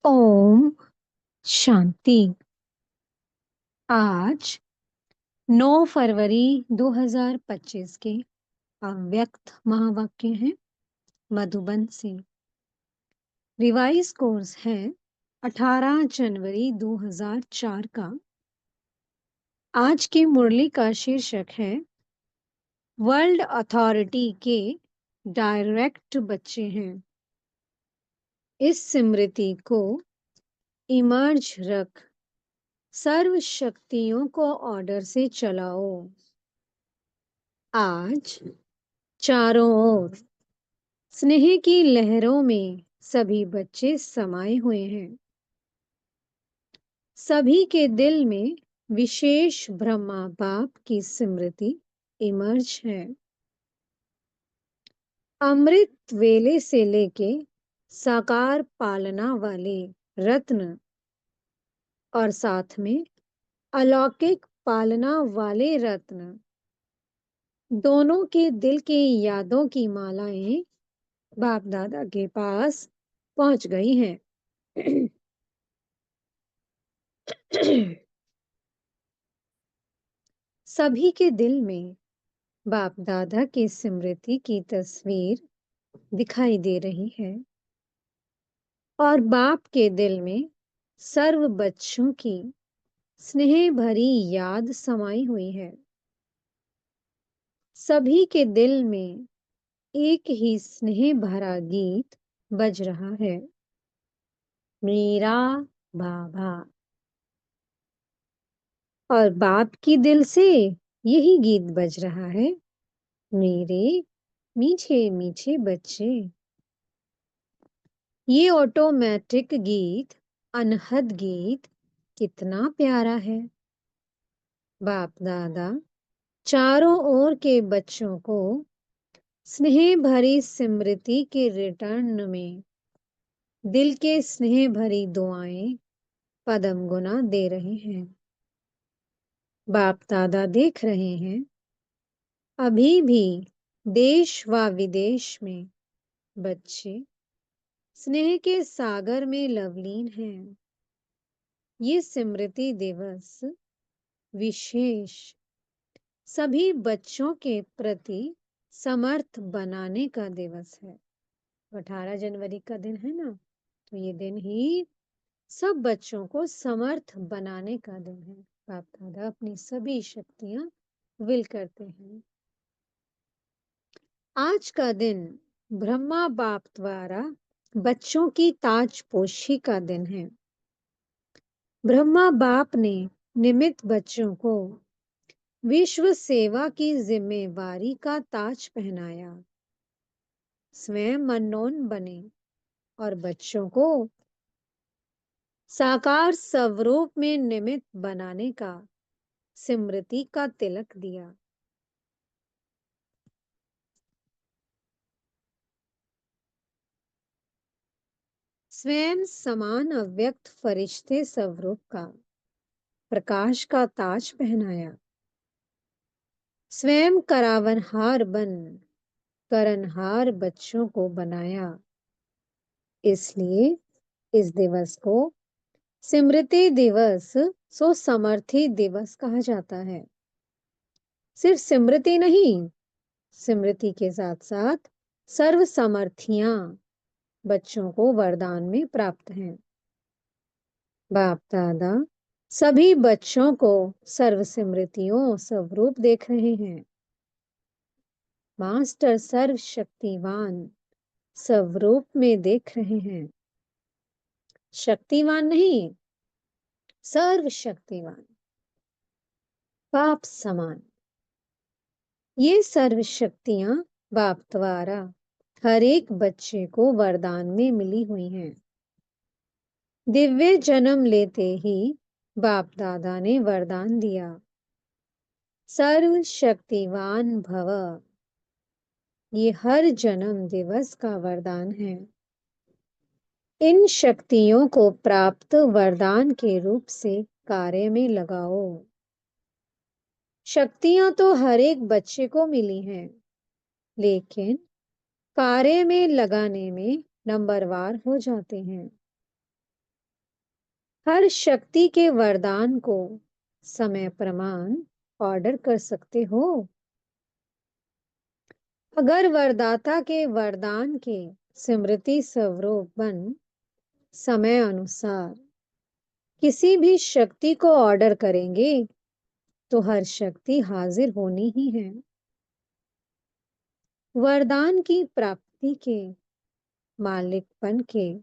ओम शांति। आज 9 फरवरी 2025 के अव्यक्त महावाक्य हैं मधुबन से। रिवाइज कोर्स है 18 जनवरी 2004 का। आज की मुरली का शीर्षक है वर्ल्ड अथॉरिटी के डायरेक्ट बच्चे हैं। इस स्मृति को इमर्ज रख सर्व शक्तियों को ऑर्डर से चलाओ। आज चारों ओर स्नेह की लहरों में सभी बच्चे समाये हुए हैं। सभी के दिल में विशेष ब्रह्मा बाप की स्मृति इमर्ज है। अमृत वेले से लेके साकार पालना वाले रत्न और साथ में अलौकिक पालना वाले रत्न दोनों के दिल की यादों की मालाएं बाप दादा के पास पहुंच गई हैं। सभी के दिल में बाप दादा की स्मृति की तस्वीर दिखाई दे रही है और बाप के दिल में सर्व बच्चों की स्नेह भरी याद समाई हुई है। सभी के दिल में एक ही स्नेह भरा गीत बज रहा है, मेरा बाबा। और बाप की दिल से यही गीत बज रहा है, मेरे मीठे मीठे बच्चे। ये ऑटोमेटिक गीत, अनहद गीत कितना प्यारा है। बाप दादा चारों ओर के बच्चों को स्नेह भरी स्मृति के रिटर्न में दिल के स्नेह भरी दुआएं पदम गुना दे रहे हैं। बाप दादा देख रहे हैं अभी भी देश व विदेश में बच्चे स्नेह के सागर में लवलीन हैं। ये स्मृति दिवस विशेष सभी बच्चों के प्रति समर्थ बनाने का दिवस है। 18 जनवरी का दिन है ना, तो ये दिन ही सब बच्चों को समर्थ बनाने का दिन है। बाप दादा अपनी सभी शक्तियां विल करते हैं। आज का दिन ब्रह्मा बाप द्वारा बच्चों की ताजपोशी का दिन है। ब्रह्मा बाप ने निमित्त बच्चों को विश्व सेवा की जिम्मेवारी का ताज पहनाया। स्वयं अननोन बने और बच्चों को साकार स्वरूप में निमित्त बनाने का स्मृति का तिलक दिया। स्वयं समान अव्यक्त फरिश्ते स्वरूप का प्रकाश का ताज पहनाया। स्वयं करावनहार बन करनहार बच्चों को बनाया। इसलिए इस दिवस को स्मृति दिवस सो समर्थी दिवस कहा जाता है। सिर्फ स्मृति नहीं, स्मृति के साथ साथ सर्व समर्थियां बच्चों को वरदान में प्राप्त हैं। बाप दादा सभी बच्चों को सर्व स्मृतियों स्वरूप देख रहे हैं। मास्टर सर्व शक्तिवान स्वरूप में देख रहे हैं। शक्तिवान नहीं, सर्व शक्तिवान, बाप समान। ये सर्व शक्तियां बाप द्वारा हर एक बच्चे को वरदान में मिली हुई हैं। दिव्य जन्म लेते ही बाप दादा ने वरदान दिया, सर्व शक्तिवान भव। ये हर जन्म दिवस का वरदान है। इन शक्तियों को प्राप्त वरदान के रूप से कार्य में लगाओ। शक्तियां तो हर एक बच्चे को मिली हैं, लेकिन कार्य में लगाने में नंबरवार हो जाते हैं। हर शक्ति के वरदान को समय प्रमाण ऑर्डर कर सकते हो। अगर वरदाता के वरदान के स्मृति स्वरूप बन समय अनुसार किसी भी शक्ति को ऑर्डर करेंगे तो हर शक्ति हाजिर होनी ही है। वरदान की प्राप्ति के मालिकपन के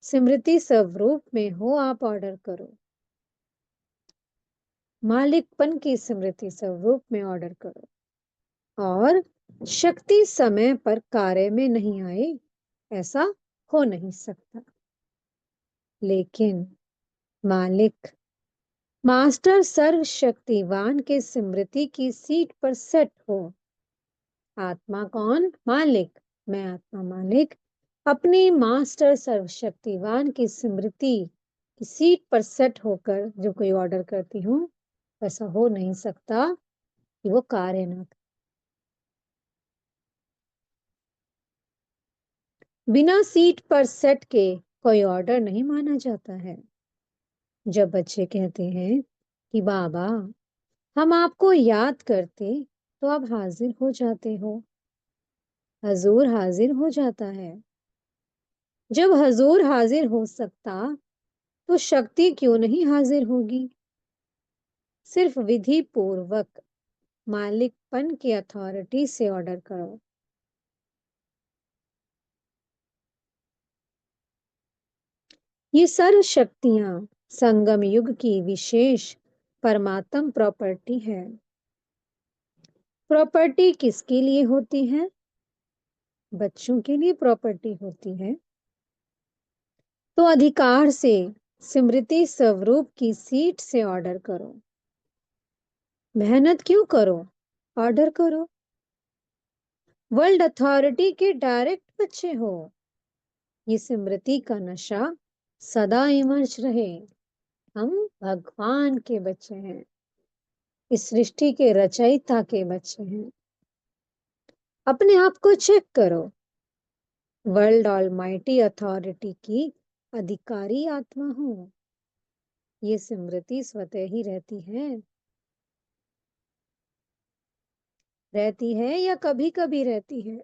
स्मृति स्वरूप में हो आप ऑर्डर करो। मालिकपन की स्मृति स्वरूप में ऑर्डर करो और शक्ति समय पर कार्य में नहीं आए, ऐसा हो नहीं सकता। लेकिन मालिक मास्टर सर्वशक्तिवान के स्मृति की सीट पर सेट हो। आत्मा कौन? मालिक। मैं आत्मा मालिक अपनी मास्टर सर्वशक्तिवान की स्मृति की सीट पर सेट होकर जो कोई ऑर्डर करती हूँ, ऐसा हो नहीं सकता कि वो कार्य ना करे। बिना सीट पर सेट के कोई ऑर्डर नहीं माना जाता है। जब बच्चे कहते हैं कि बाबा हम आपको याद करते तो आप हाजिर हो जाते हो, हजूर हाजिर हो जाता है। जब हजूर हाजिर हो सकता तो शक्ति क्यों नहीं हाजिर होगी? सिर्फ विधि पूर्वक मालिकपन की अथॉरिटी से ऑर्डर करो। ये सर्व शक्तियां संगम युग की विशेष परमात्म प्रॉपर्टी है। प्रॉपर्टी किसके लिए होती है? बच्चों के लिए प्रॉपर्टी होती है। तो अधिकार से स्मृति स्वरूप की सीट से ऑर्डर करो। मेहनत क्यों करो? ऑर्डर करो। वर्ल्ड अथॉरिटी के डायरेक्ट बच्चे हो। ये स्मृति का नशा सदा इमर्ज रहे। हम भगवान के बच्चे हैं, इस सृष्टि के रचयिता के बच्चे हैं। अपने आप को चेक करो। वर्ल्ड ऑलमाइटी अथॉरिटी की अधिकारी आत्मा हूं। ये स्मृति स्वतः ही रहती है या कभी कभी रहती है?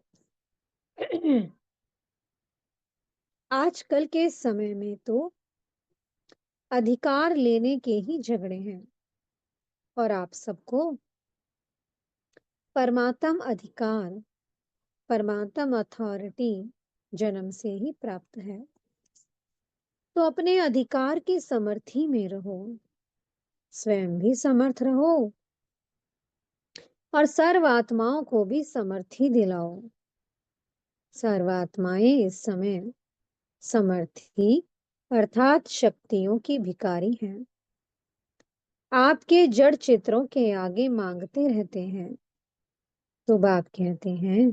आजकल के समय में तो अधिकार लेने के ही झगड़े हैं और आप सबको परमात्म अधिकार, परमात्म अथॉरिटी जन्म से ही प्राप्त है। तो अपने अधिकार की समर्थी में रहो, स्वयं भी समर्थ रहो और सर्वात्माओं को भी समर्थी दिलाओ। सर्वात्माएं इस समय समर्थी अर्थात शक्तियों की भिखारी हैं। आपके जड़ चित्रों के आगे मांगते रहते हैं। तो बाप कहते हैं,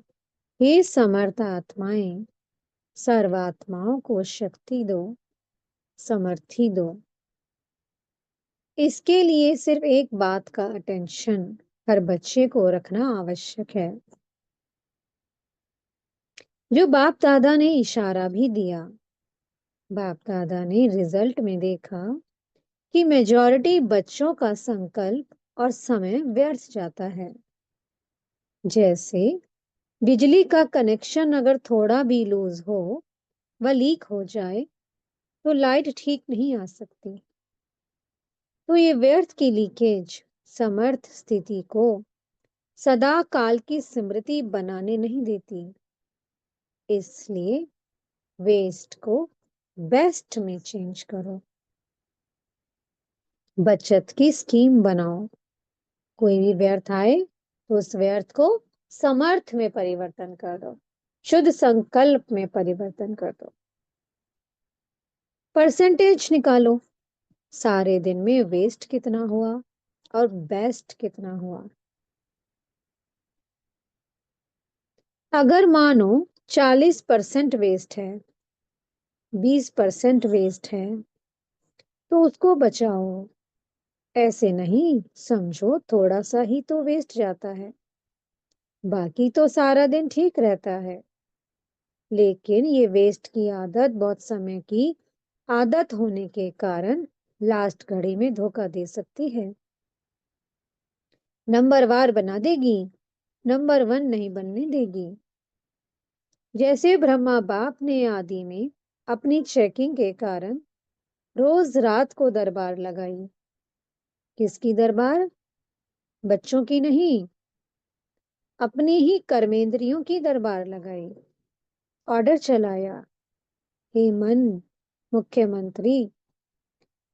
हे समर्थ आत्माएं, सर्वात्माओं को शक्ति दो, समर्थी दो। इसके लिए सिर्फ एक बात का अटेंशन हर बच्चे को रखना आवश्यक है, जो बाप दादा ने इशारा भी दिया। बाप दादा ने रिजल्ट में देखा कि मेजॉरिटी बच्चों का संकल्प और समय व्यर्थ जाता है। जैसे बिजली का कनेक्शन अगर थोड़ा भी लूज हो व लीक हो जाए तो लाइट ठीक नहीं आ सकती। तो ये व्यर्थ की लीकेज समर्थ स्थिति को सदा काल की स्मृति बनाने नहीं देती। इसलिए वेस्ट को बेस्ट में चेंज करो। बचत की स्कीम बनाओ। कोई भी व्यर्थ आए तो उस व्यर्थ को समर्थ में परिवर्तन कर दो, शुद्ध संकल्प में परिवर्तन कर दो। परसेंटेज निकालो, सारे दिन में वेस्ट कितना हुआ और बेस्ट कितना हुआ। अगर मानो 40% वेस्ट है, 20% वेस्ट है, तो उसको बचाओ। ऐसे नहीं समझो थोड़ा सा ही तो वेस्ट जाता है, बाकी तो सारा दिन ठीक रहता है। लेकिन ये वेस्ट की आदत बहुत समय की आदत होने के कारण लास्ट घड़ी में धोखा दे सकती है। नंबरवार बना देगी, नंबर वन नहीं बनने देगी। जैसे ब्रह्मा बाप ने आदि में अपनी चेकिंग के कारण रोज रात को दरबार लगाई। किसकी दरबार? बच्चों की नहीं, अपनी ही कर्मेंद्रियों की दरबार लगाई। ऑर्डर चलाया, हे मन मुख्यमंत्री,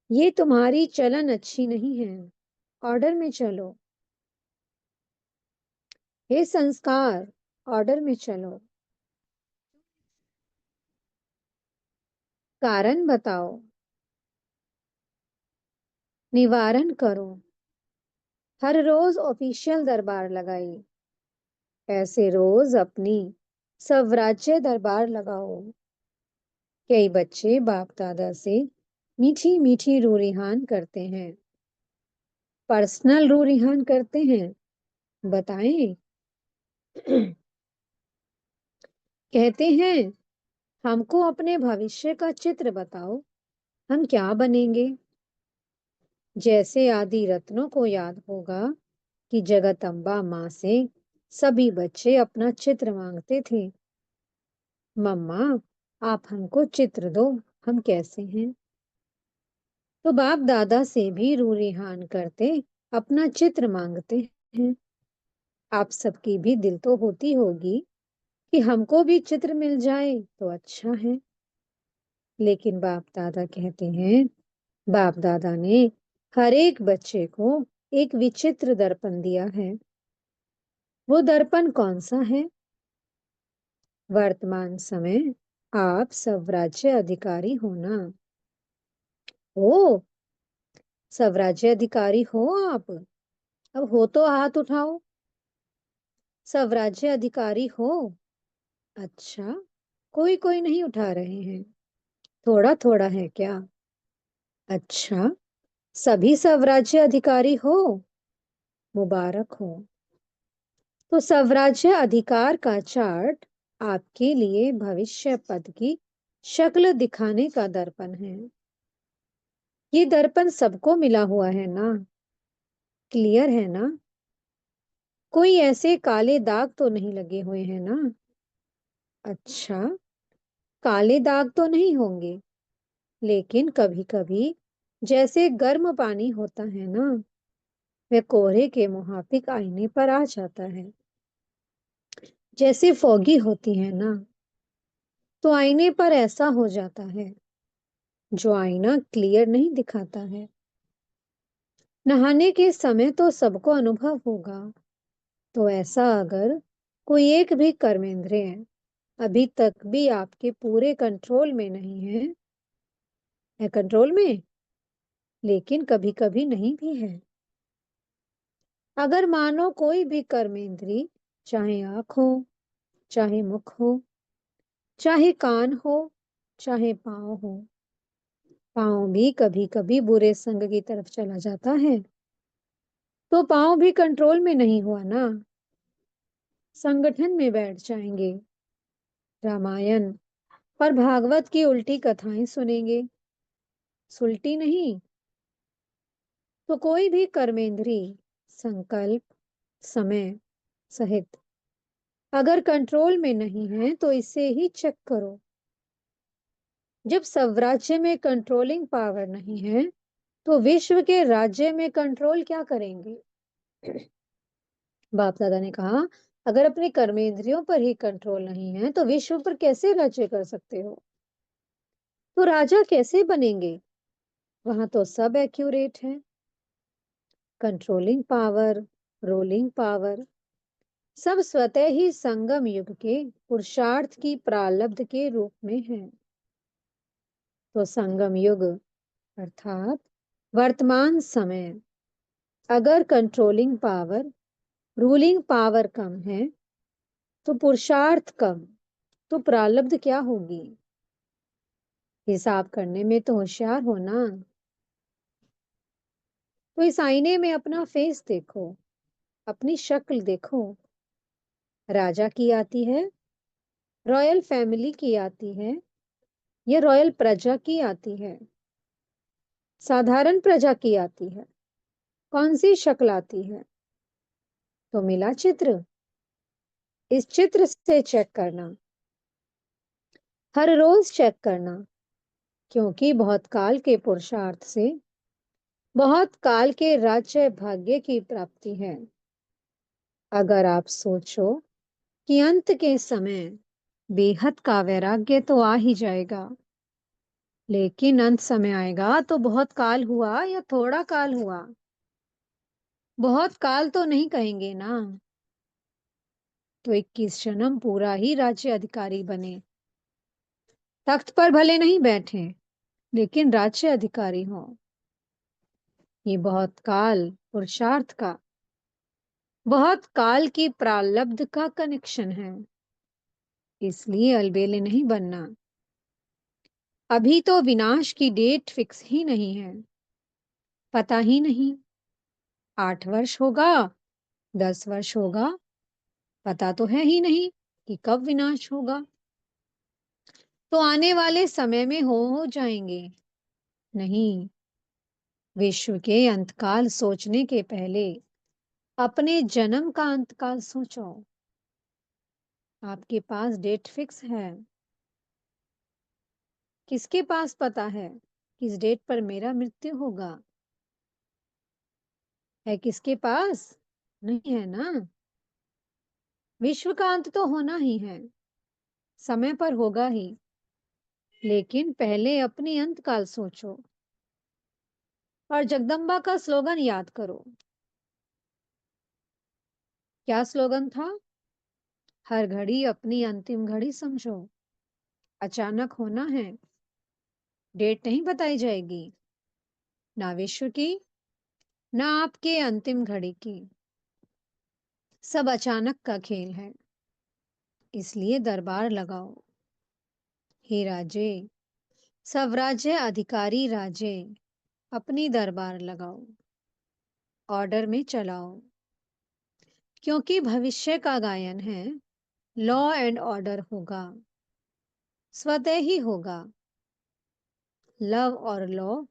ये तुम्हारी चलन अच्छी नहीं है, ऑर्डर में चलो। हे संस्कार, ऑर्डर में चलो। कारण बताओ, निवारण करो। हर रोज ऑफिशियल दरबार लगाई, ऐसे रोज अपनी स्वराज्य दरबार लगाओ। कई बच्चे बाप दादा से मीठी मीठी रूरिहान करते हैं, पर्सनल रूरिहान करते हैं। बताएं? कहते हैं, हमको अपने भविष्य का चित्र बताओ, हम क्या बनेंगे। जैसे आदि रत्नों को याद होगा कि जगदम्बा माँ से सभी बच्चे अपना चित्र मांगते थे। मम्मा, आप हमको चित्र दो, हम कैसे हैं। तो बाप दादा से भी रूरिहान करते अपना चित्र मांगते हैं। आप सबकी भी दिल तो होती होगी कि हमको भी चित्र मिल जाए तो अच्छा है। लेकिन बाप दादा कहते हैं, बाप दादा ने हर एक बच्चे को एक विचित्र दर्पण दिया है। वो दर्पण कौन सा है? वर्तमान समय आप स्वराज्य अधिकारी हो ना? ओ, स्वराज्य अधिकारी हो आप? अब हो तो हाथ उठाओ। स्वराज्य अधिकारी हो? अच्छा, कोई कोई नहीं उठा रहे हैं, थोड़ा थोड़ा है क्या? अच्छा, सभी स्वराज्य अधिकारी हो? मुबारक हो। तो स्वराज्य अधिकार का चार्ट आपके लिए भविष्य पद की शक्ल दिखाने का दर्पण है। ये दर्पण सबको मिला हुआ है ना? क्लियर है ना? कोई ऐसे काले दाग तो नहीं लगे हुए हैं ना? अच्छा, काले दाग तो नहीं होंगे, लेकिन कभी कभी जैसे गर्म पानी होता है ना, वह कोहरे के मुहाफिक आईने पर आ जाता है। जैसे फॉगी होती है ना, तो आईने पर ऐसा हो जाता है, जो आईना क्लियर नहीं दिखाता है। नहाने के समय तो सबको अनुभव होगा, तो ऐसा अगर कोई एक भी कर्मेंद्रिय अभी तक भी आपके पूरे कंट्रोल में नहीं है कंट्रोल में, लेकिन कभी कभी नहीं भी है। अगर मानो कोई भी कर्मेंद्री, चाहे आंख हो, चाहे मुख हो, चाहे कान हो, चाहे पाँव हो, पाँव भी कभी कभी बुरे संग की तरफ चला जाता है, तो पाँव भी कंट्रोल में नहीं हुआ ना, संगठन में बैठ जाएंगे, रामायण और भागवत की उल्टी कथाएं सुनेंगे। सुलटी नहीं। तो कोई भी कर्मेंद्री संकल्प समय सहित अगर कंट्रोल में नहीं है तो इसे ही चेक करो। जब स्वराज्य में कंट्रोलिंग पावर नहीं है, तो विश्व के राज्य में कंट्रोल क्या करेंगे? बाप दादा ने कहा, अगर अपने कर्मेंद्रियों पर ही कंट्रोल नहीं है तो विश्व पर कैसे राज्य कर सकते हो? तो राजा कैसे बनेंगे? वहां तो सब एक्यूरेट है। कंट्रोलिंग पावर, रूलिंग पावर, सब स्वतः ही संगम युग के पुरुषार्थ की प्रारब्ध के रूप में है। तो संगम युग अर्थात वर्तमान समय, अगर कंट्रोलिंग पावर, रूलिंग पावर कम है, तो पुरुषार्थ कम, तो प्रारब्ध क्या होगी? हिसाब करने में तो होशियार हो ना। तो इस आईने में अपना फेस देखो, अपनी शक्ल देखो। राजा की आती है, रॉयल फैमिली की आती है, या रॉयल प्रजा की आती है? साधारण प्रजा की आती है। कौन सी शक्ल आती है? तो मिला चित्र। इस चित्र से चेक करना, हर रोज चेक करना, क्योंकि बहुत काल के पुरुषार्थ से बहुत काल के राज्य भाग्य की प्राप्ति है। अगर आप सोचो कि अंत के समय बेहद का वैराग्य तो आ ही जाएगा, लेकिन अंत समय आएगा तो बहुत काल हुआ या थोड़ा काल हुआ? बहुत काल तो नहीं कहेंगे ना। तो 21 जन्म पूरा ही राज्य अधिकारी बने, तख्त पर भले नहीं बैठे, लेकिन राज्य अधिकारी हो। ये बहुत काल पुरुषार्थ का, बहुत काल की प्रारब्ध का कनेक्शन है। इसलिए अलबेले नहीं बनना। अभी तो विनाश की डेट फिक्स ही नहीं है। पता ही नहीं 8 वर्ष होगा, 10 वर्ष होगा, पता तो है ही नहीं कि कब विनाश होगा। तो आने वाले समय में हो जाएंगे। नहीं, विश्व के अंतकाल सोचने के पहले अपने जन्म का अंतकाल सोचो। आपके पास डेट फिक्स है? किसके पास पता है किस डेट पर मेरा मृत्यु होगा? है किसके पास? नहीं है ना। विश्व का अंत तो होना ही है, समय पर होगा ही, लेकिन पहले अपनी अंतकाल सोचो। और जगदम्बा का स्लोगन याद करो। क्या स्लोगन था? हर घड़ी अपनी अंतिम घड़ी समझो। अचानक होना है, डेट नहीं बताई जाएगी, ना विश्व की, ना आपके अंतिम घड़ी की। सब अचानक का खेल है। इसलिए दरबार लगाओ। हे राजे, सब राज्य अधिकारी राजे, अपनी दरबार लगाओ, ऑर्डर में चलाओ। क्योंकि भविष्य का गायन है, लॉ एंड ऑर्डर होगा, स्वतः ही होगा। लव और लॉ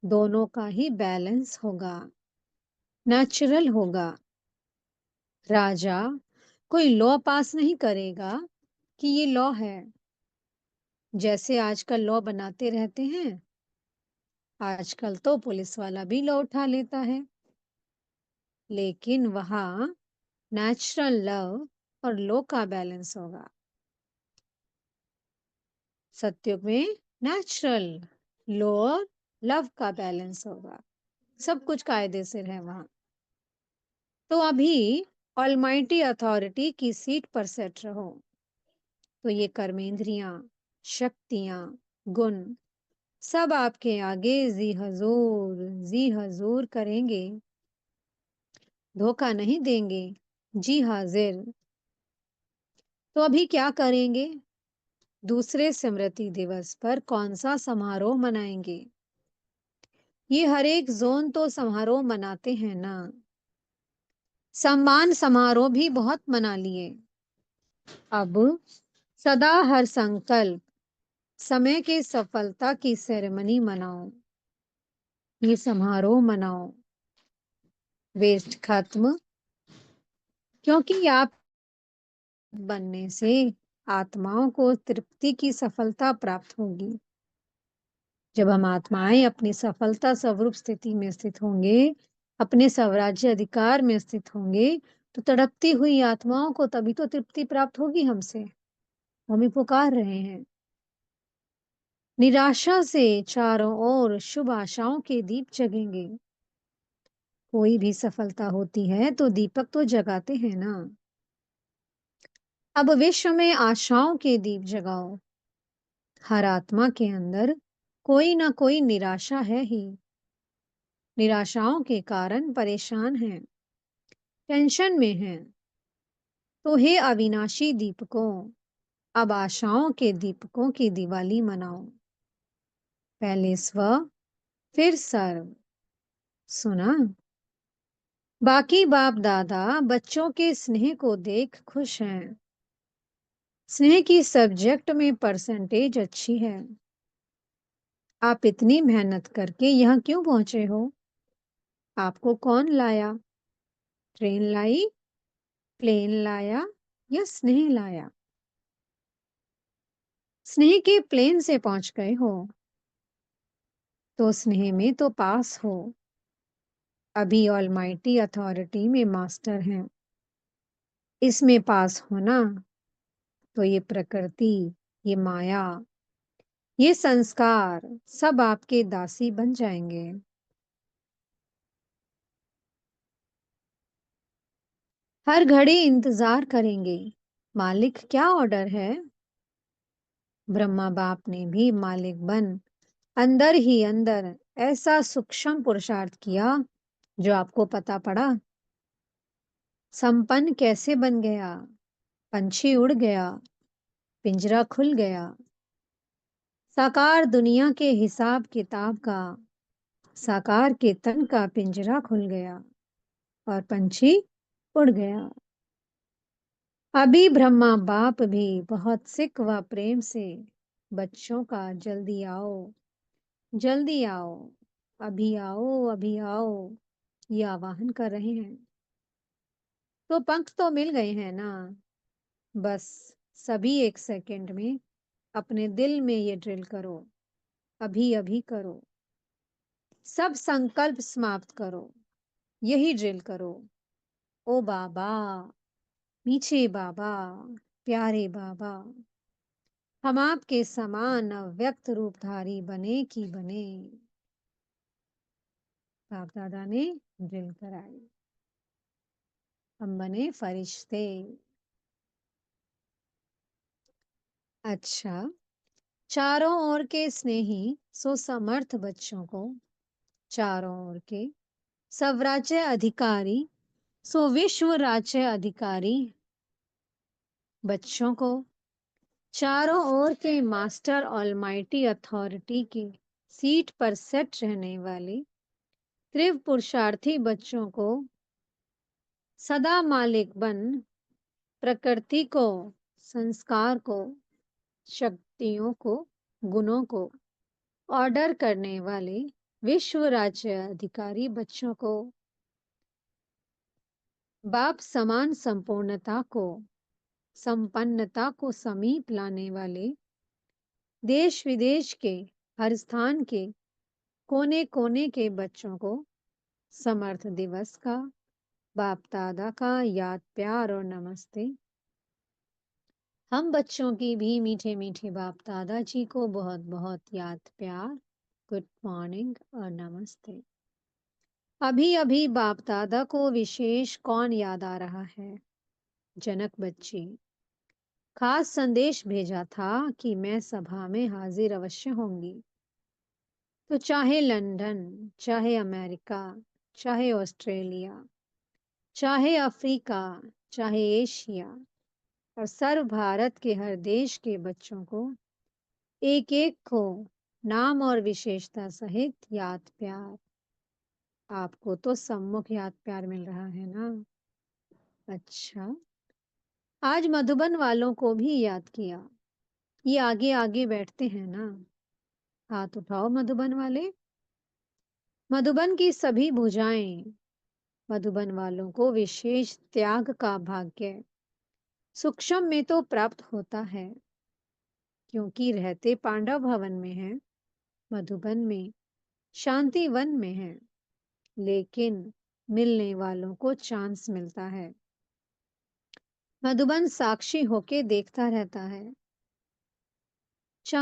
दोनों का ही बैलेंस होगा, नेचुरल होगा। राजा कोई लॉ पास नहीं करेगा कि ये लॉ है, जैसे आजकल लॉ बनाते रहते हैं। आजकल तो पुलिस वाला भी लॉ उठा लेता है, लेकिन वहां नेचुरल लव और लॉ का बैलेंस होगा। सत्युग में नेचुरल लॉ और लव का बैलेंस होगा। सब कुछ कायदे से है वहां। तो अभी ऑलमाइटी अथॉरिटी की सीट पर सेट रहो। तो ये कर्मेंद्रियां, शक्तियां, गुण सब आपके आगे जी हजूर करेंगे। धोखा नहीं देंगे, जी हाजिर। तो अभी क्या करेंगे? दूसरे स्मृति दिवस पर कौन सा समारोह मनाएंगे? ये हर एक जोन तो समारोह मनाते हैं ना। सम्मान समारोह भी बहुत मना लिए। अब सदा हर संकल्प समय के सफलता की सेरेमनी मनाओ। ये समारोह मनाओ। वेस्ट खत्म, क्योंकि आप बनने से आत्माओं को तृप्ति की सफलता प्राप्त होगी। जब हम आत्माएं अपनी सफलता स्वरूप स्थिति में स्थित होंगे, अपने स्वराज्य अधिकार में स्थित होंगे, तो तड़पती हुई आत्माओं को तभी तो तृप्ति प्राप्त होगी हमसे। हम ही पुकार रहे हैं। निराशा से चारों ओर शुभ आशाओं के दीप जगेंगे। कोई भी सफलता होती है तो दीपक तो जगाते हैं ना। अब विश्व में आशाओं के दीप जगाओ। हर आत्मा के अंदर कोई ना कोई निराशा है ही। निराशाओं के कारण परेशान हैं, टेंशन में हैं। तो हे अविनाशी दीपकों, अब आशाओं के दीपकों की दिवाली मनाओ। पहले स्व, फिर सर्व। सुना? बाकी बाप दादा बच्चों के स्नेह को देख खुश हैं। स्नेह की सब्जेक्ट में परसेंटेज अच्छी है। आप इतनी मेहनत करके यहाँ क्यों पहुंचे हो? आपको कौन लाया? ट्रेन लाई, प्लेन लाया या स्नेह लाया? स्नेह के प्लेन से पहुंच गए हो, तो स्नेह में तो पास हो। अभी ऑलमाइटी अथॉरिटी में मास्टर हैं। इसमें पास होना, तो ये प्रकृति, ये माया, ये संस्कार सब आपके दासी बन जाएंगे। हर घड़ी इंतजार करेंगे, मालिक क्या ऑर्डर है? ब्रह्मा बाप ने भी मालिक बन अंदर ही अंदर ऐसा सूक्ष्म पुरुषार्थ किया जो आपको पता पड़ा। संपन्न कैसे बन गया? पंछी उड़ गया, पिंजरा खुल गया। साकार दुनिया के हिसाब किताब का, साकार के तन का पिंजरा खुल गया और पंछी उड़ गया। अभी ब्रह्मा बाप भी बहुत सिक व प्रेम से बच्चों का जल्दी आओ, अभी आओ, अभी आओ, ये आवाहन कर रहे हैं। तो पंख तो मिल गए हैं ना? बस सभी एक सेकंड में अपने दिल में ये ड्रिल करो, अभी अभी करो। सब संकल्प समाप्त करो, यही ड्रिल करो। ओ बाबा, मीठे बाबा, प्यारे बाबा, हम आपके समान अव्यक्त रूपधारी बने की बने। बाप दादा ने ड्रिल कराई, हम बने फरिश्ते। अच्छा, चारों ओर के स्नेही सुसमर्थ बच्चों को, चारों ओर के स्वराज्य अधिकारी, सो विश्व राज्य अधिकारी बच्चों को, चारों ओर के मास्टर ऑलमाइटी अथॉरिटी के सीट पर सेट रहने वाले त्रिव पुरुषार्थी बच्चों को, सदा मालिक बन प्रकृति को, संस्कार को, शक्तियों को, गुणों को ऑर्डर करने वाले विश्व राज्य अधिकारी बच्चों को, बाप समान संपूर्णता को, संपन्नता को समीप लाने वाले देश विदेश के हर स्थान के कोने कोने के बच्चों को समर्थ दिवस का, बाप दादा का याद प्यार और नमस्ते। हम बच्चों की भी मीठे मीठे बाप दादा जी को बहुत बहुत याद प्यार, गुड मॉर्निंग और नमस्ते। अभी अभी बाप दादा को विशेष कौन याद आ रहा है? जनक बच्ची। खास संदेश भेजा था कि मैं सभा में हाजिर अवश्य होंगी। तो चाहे लंदन, चाहे अमेरिका, चाहे ऑस्ट्रेलिया, चाहे अफ्रीका, चाहे एशिया और सर्व भारत के हर देश के बच्चों को एक एक को नाम और विशेषता सहित याद प्यार। आपको तो सम्मुख याद प्यार मिल रहा है ना? अच्छा, आज मधुबन वालों को भी याद किया। ये आगे आगे बैठते हैं ना? हाथ उठाओ मधुबन वाले। मधुबन की सभी भुजाएं मधुबन वालों को विशेष त्याग का भाग्य सूक्ष्म में तो प्राप्त होता है, क्योंकि रहते पांडव भवन में हैं, मधुबन में शांति वन में है, लेकिन मिलने वालों को चांस मिलता है। मधुबन साक्षी होके देखता रहता है।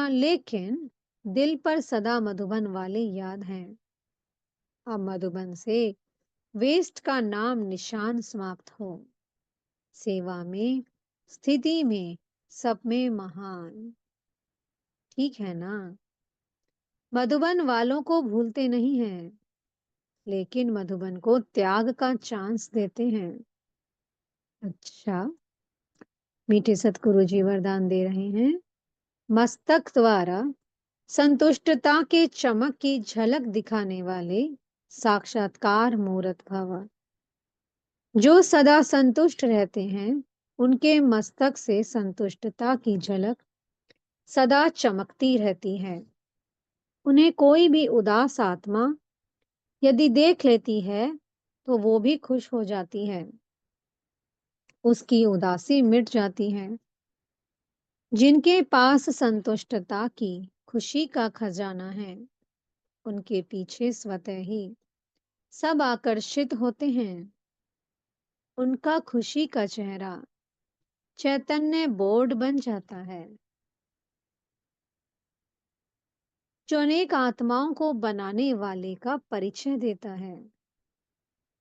लेकिन दिल पर सदा मधुबन वाले याद हैं। अब मधुबन से वेस्ट का नाम निशान समाप्त हो। सेवा में, स्थिति में, सब में महान। ठीक है ना? मधुबन वालों को भूलते नहीं हैं, लेकिन मधुबन को त्याग का चांस देते हैं। अच्छा, मीठे सतगुरु जी वरदान दे रहे हैं। मस्तक द्वारा संतुष्टता के चमक की झलक दिखाने वाले साक्षात्कार मूर्त भव। जो सदा संतुष्ट रहते हैं, उनके मस्तक से संतुष्टता की झलक सदा चमकती रहती है। उन्हें कोई भी उदास आत्मा यदि देख लेती है, तो वो भी खुश हो जाती है। उसकी उदासी मिट जाती है। जिनके पास संतुष्टता की खुशी का खजाना है, उनके पीछे स्वतः ही सब आकर्षित होते हैं। उनका खुशी का चेहरा चैतन्य बोर्ड बन जाता है, जो अनेक आत्माओं को बनाने वाले का परिचय देता है।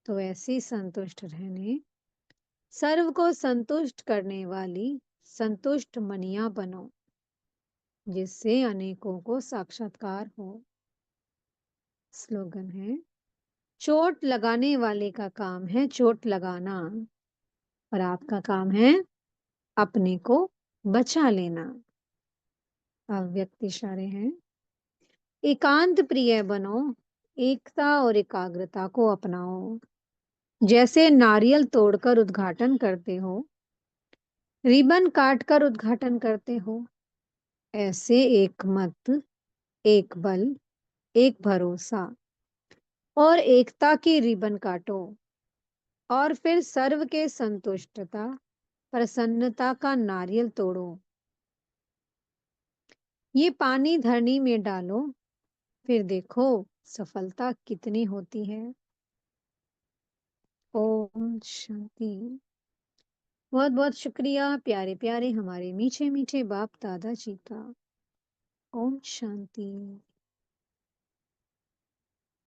तो ऐसे संतुष्ट रहने, सर्व को संतुष्ट करने वाली संतुष्ट मनिया बनो, जिससे अनेकों को साक्षात्कार हो। स्लोगन है, चोट लगाने वाले का काम है चोट लगाना, और आपका काम है अपने को बचा लेना। अव्यक्त इशारे हैं, एकांत प्रिय बनो, एकता और एकाग्रता को अपनाओ। जैसे नारियल तोड़कर उद्घाटन करते हो, रिबन काटकर उद्घाटन करते हो, ऐसे एक मत, एक बल, एक भरोसा और एकता की रिबन काटो, और फिर सर्व के संतुष्टता, प्रसन्नता का नारियल तोड़ो। ये पानी धरनी में डालो, फिर देखो सफलता कितनी होती है। ओम शांति। बहुत बहुत शुक्रिया प्यारे प्यारे हमारे मीठे मीठे बाप दादा जी का। ओम शांति।